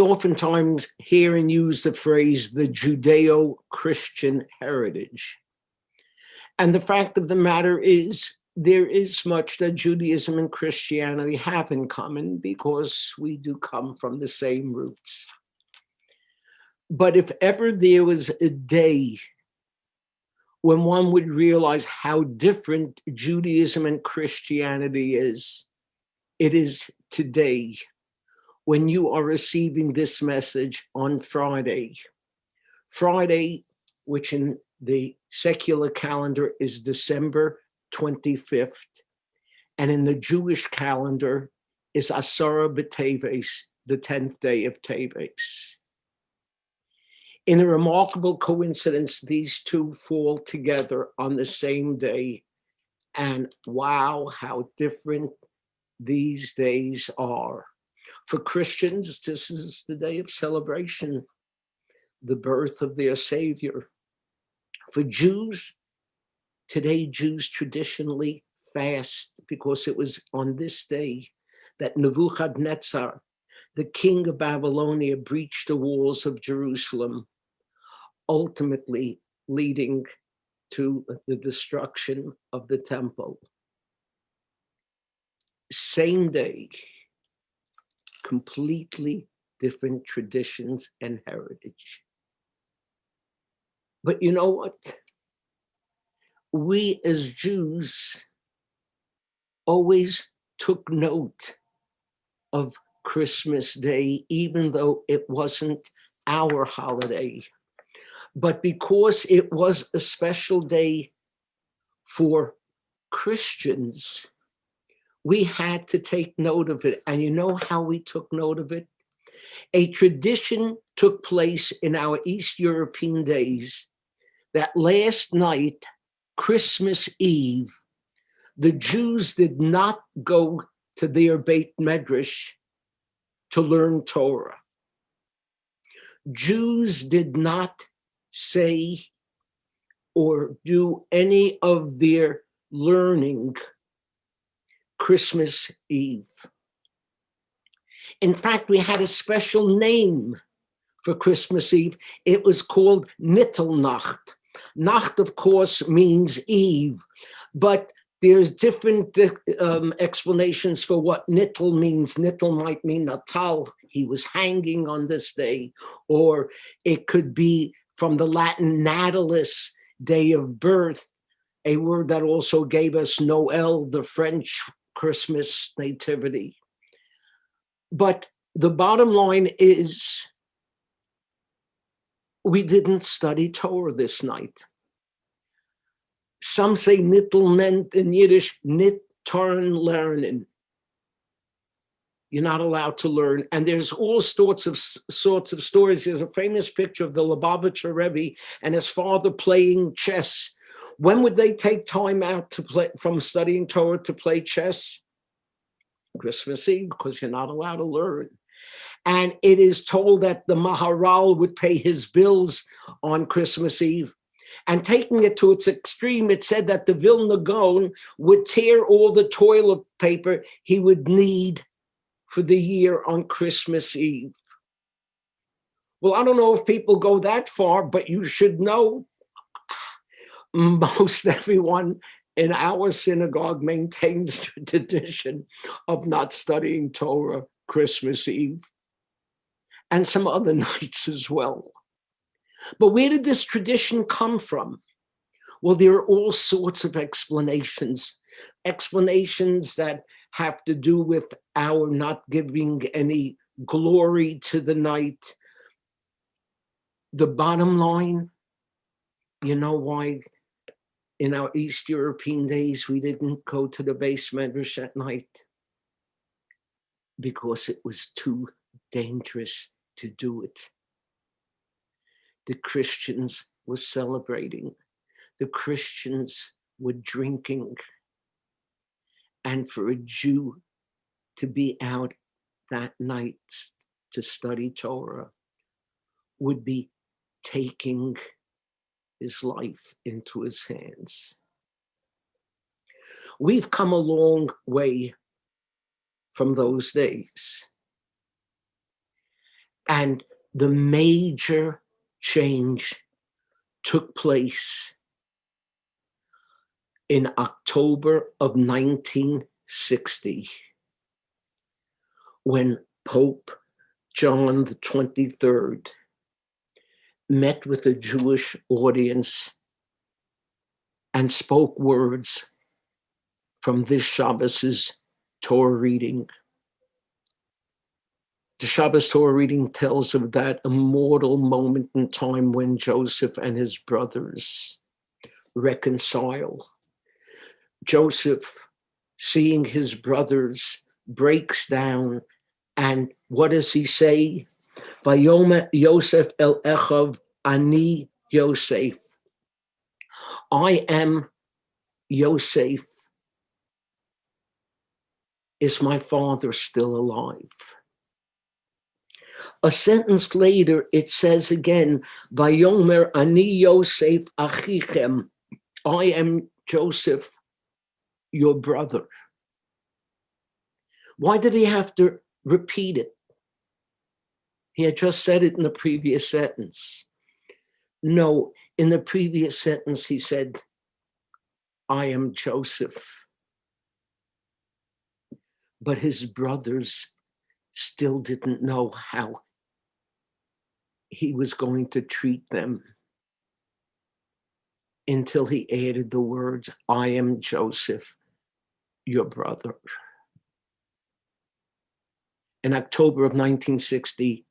oftentimes hear and use the phrase the Judeo-Christian heritage. And the fact of the matter is, there is much that Judaism and Christianity have in common because we do come from the same roots. But if ever there was a day when one would realize how different Judaism and Christianity is, it is today, when you are receiving this message on Friday. Friday, which in the secular calendar is December 25th, and in the Jewish calendar is Asara B'Teves, the 10th day of Teves. In a remarkable coincidence, these two fall together on the same day, and wow, how different these days are. For Christians, this is the day of celebration, the birth of their Savior. For Jews, today Jews traditionally fast because it was on this day that Nebuchadnezzar, the king of Babylonia, breached the walls of Jerusalem, ultimately leading to the destruction of the temple. Same day, completely different traditions and heritage. But you know what? We as Jews always took note of Christmas Day, even though it wasn't our holiday. But because it was a special day for Christians, we had to take note of it. And you know how we took note of it? A tradition took place in our East European days that last night, Christmas Eve, the Jews did not go to their Beit Medrash to learn Torah. Jews did not say or do any of their learning Christmas Eve. In fact, we had a special name for Christmas Eve. It was called Nittelnacht. Nacht, of course, means Eve, but there's different explanations for what Nittel means. Nittel might mean Natal, he was hanging on this day, or it could be from the Latin natalis, day of birth, a word that also gave us Noel, the French Christmas nativity. But the bottom line is, we didn't study Torah this night. Some say Nittelment in Yiddish, Nit Torn lernen. You're not allowed to learn. And there's all sorts of stories. There's a famous picture of the Lubavitcher Rebbe and his father playing chess. When would they take time out to play from studying Torah to play chess? Christmas Eve, because you're not allowed to learn. And it is told that the Maharal would pay his bills on Christmas Eve. And taking it to its extreme, it said that the Vilna Gaon would tear all the toilet paper he would need for the year on Christmas Eve. Well, I don't know if people go that far, but you should know most everyone in our synagogue maintains the tradition of not studying Torah Christmas Eve and some other nights as well. But where did this tradition come from? Well, there are all sorts of explanations that have to do with our not giving any glory to the night. The bottom line, you know why in our East European days we didn't go to the base medrash at night? Because it was too dangerous to do it. The Christians were celebrating. The Christians were drinking. And for a Jew to be out that night to study Torah would be taking his life into his hands. We've come a long way from those days. And the major change took place in October of 1960, when Pope John the 23rd met with a Jewish audience and spoke words from this Shabbos's Torah reading. The Shabbos Torah reading tells of that immortal moment in time when Joseph and his brothers reconcile. Joseph, seeing his brothers, breaks down, and what does he say? Vayomer Yosef el Echav ani Yosef. I am Yosef. Is my father still alive? A sentence later, it says again, Vayomer ani Yosef achichem. I am Joseph, your brother. Why did he have to repeat it? He had just said it in the previous sentence. No, in the previous sentence, he said, I am Joseph. But his brothers still didn't know how he was going to treat them until he added the words, I am Joseph, your brother. In October of 1960,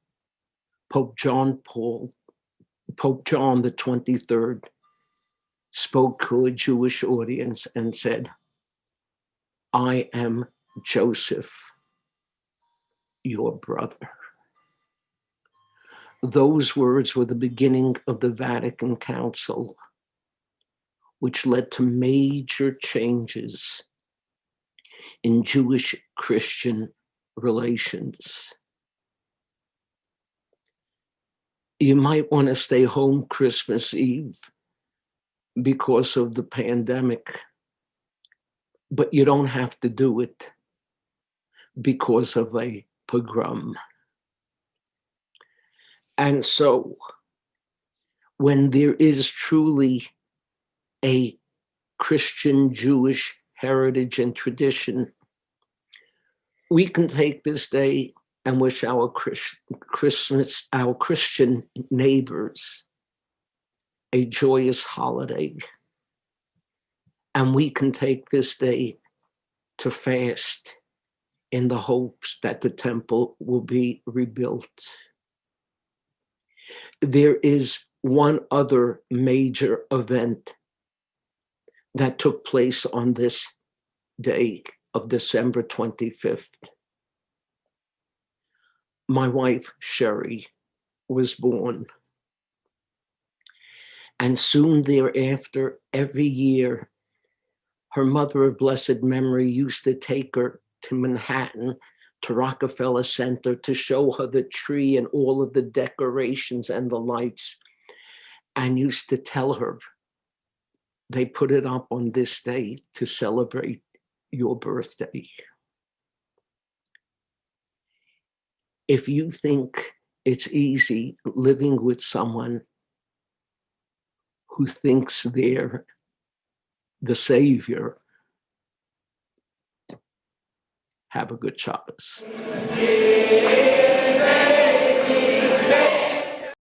Pope John the 23rd spoke to a Jewish audience and said, I am Joseph, your brother. Those words were the beginning of the Vatican Council, which led to major changes in Jewish-Christian relations. You might want to stay home Christmas Eve because of the pandemic, but you don't have to do it because of a pogrom. And so when there is truly a Christian Jewish heritage and tradition, we can take this day and wish our Christian neighbors a joyous holiday. And we can take this day to fast in the hopes that the temple will be rebuilt. There is one other major event that took place on this day of December 25th. My wife, Sherry, was born. And soon thereafter, every year, her mother of blessed memory used to take her to Manhattan, to Rockefeller Center, to show her the tree and all of the decorations and the lights, and used to tell her, they put it up on this day to celebrate your birthday. If you think it's easy living with someone who thinks they're the savior, have a good Shabbos.